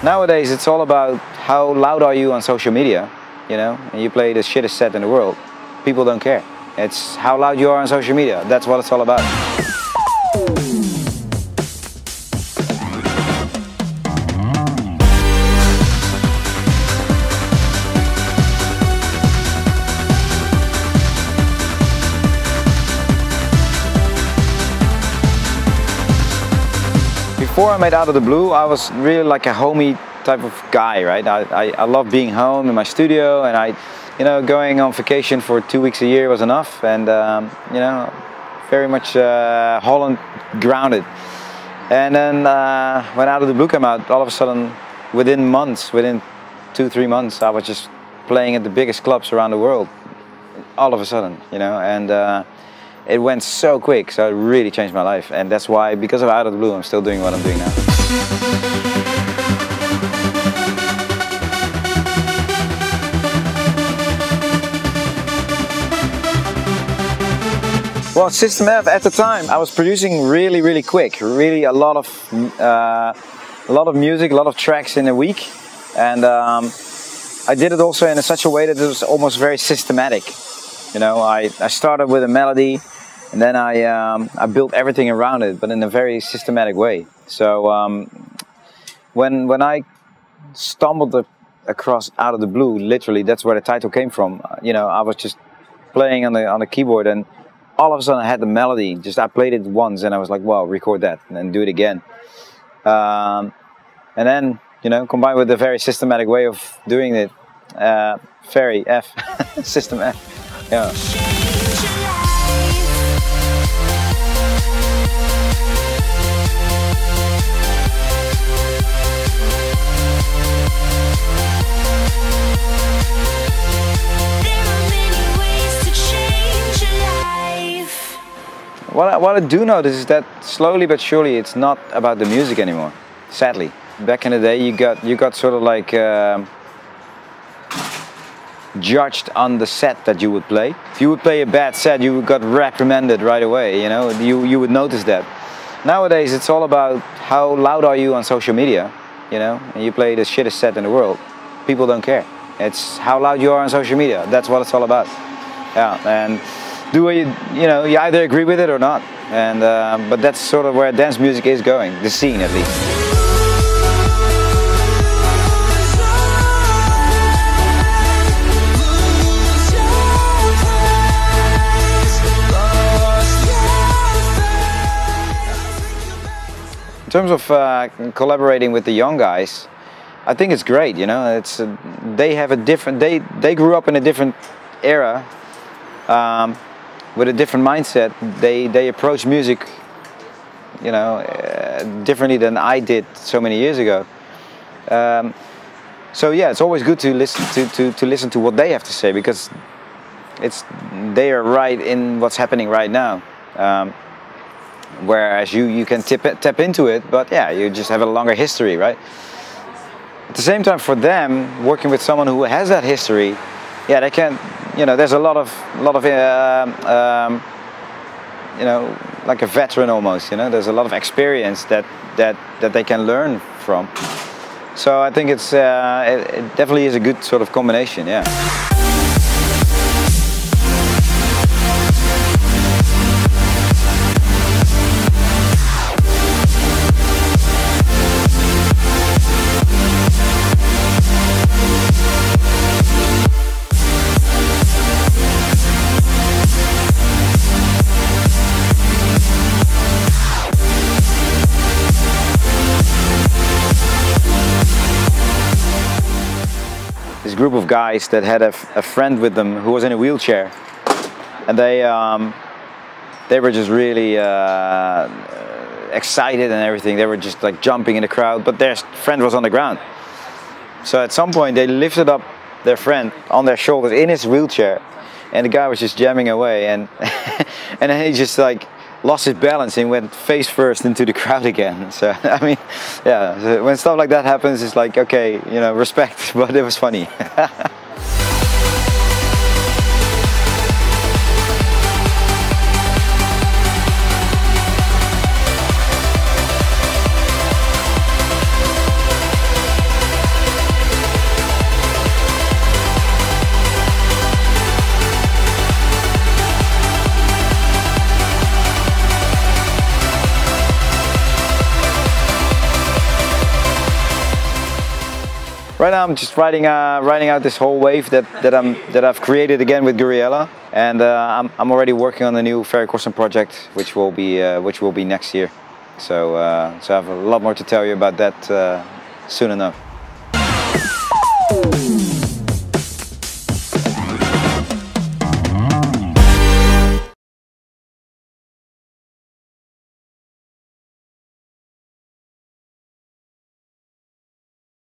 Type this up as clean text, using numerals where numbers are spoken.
Nowadays it's all about how loud are you on social media, you know, and you play the shittest set in the world. People don't care. It's how loud you are on social media. That's what it's all about. Before I made Out of the Blue, I was really like a homey type of guy, right? I love being home in my studio, and you know, going on vacation for 2 weeks a year was enough, and you know, very much Holland grounded. And then when Out of the Blue came out, all of a sudden, within 2-3 months, I was just playing at the biggest clubs around the world. All of a sudden, you know, and it went so quick, so it really changed my life. And that's why, because of Out of the Blue, I'm still doing what I'm doing now. Well, System F at the time, I was producing really quick, really a lot of music, a lot of tracks in a week, and I did it also in such a way that it was almost very systematic. You know, I started with a melody, and then I built everything around it, but in a very systematic way. So when I stumbled across Out of the Blue, literally that's where the title came from. You know, I was just playing on the keyboard, and all of a sudden I had the melody. Just I played it once, and I was like, "Wow, record that and then do it again." And then, you know, combined with the very systematic way of doing it, Ferry F, System F, yeah. What I do notice is that slowly but surely it's not about the music anymore, sadly. Back in the day you got sort of like judged on the set that you would play. If you would play a bad set, you got reprimanded right away, you know, you would notice that. Nowadays it's all about how loud are you on social media, you know, and you play the shittest set in the world. People don't care. It's how loud you are on social media. That's what it's all about. Yeah, and you know, you either agree with it or not, and but that's sort of where dance music is going, the scene at least. In terms of collaborating with the young guys, I think it's great. You know, it's they have a different, they grew up in a different era. With a different mindset, they approach music, you know, differently than I did so many years ago. So yeah, it's always good to listen to what they have to say, because they are right in what's happening right now. Whereas you can tap into it, but yeah, you just have a longer history, right? At the same time, for them, working with someone who has that history, yeah, they can. You know, there's a lot of you know, like a veteran almost. You know, there's a lot of experience that they can learn from. So I think it definitely is a good sort of combination. Yeah. Group of guys that had a friend with them who was in a wheelchair, and they were just really excited and everything. They were just like jumping in the crowd, but their friend was on the ground. So at some point they lifted up their friend on their shoulders in his wheelchair, and the guy was just jamming away, and and then he just like lost his balance and went face first into the crowd again. So I mean, yeah, so when stuff like that happens, it's like, okay, you know, respect, but it was funny. Right now I'm just riding out this whole wave that I've created again with Gouryella, and I'm already working on the new Ferry Corsten project, which will be next year. So I have a lot more to tell you about that soon enough.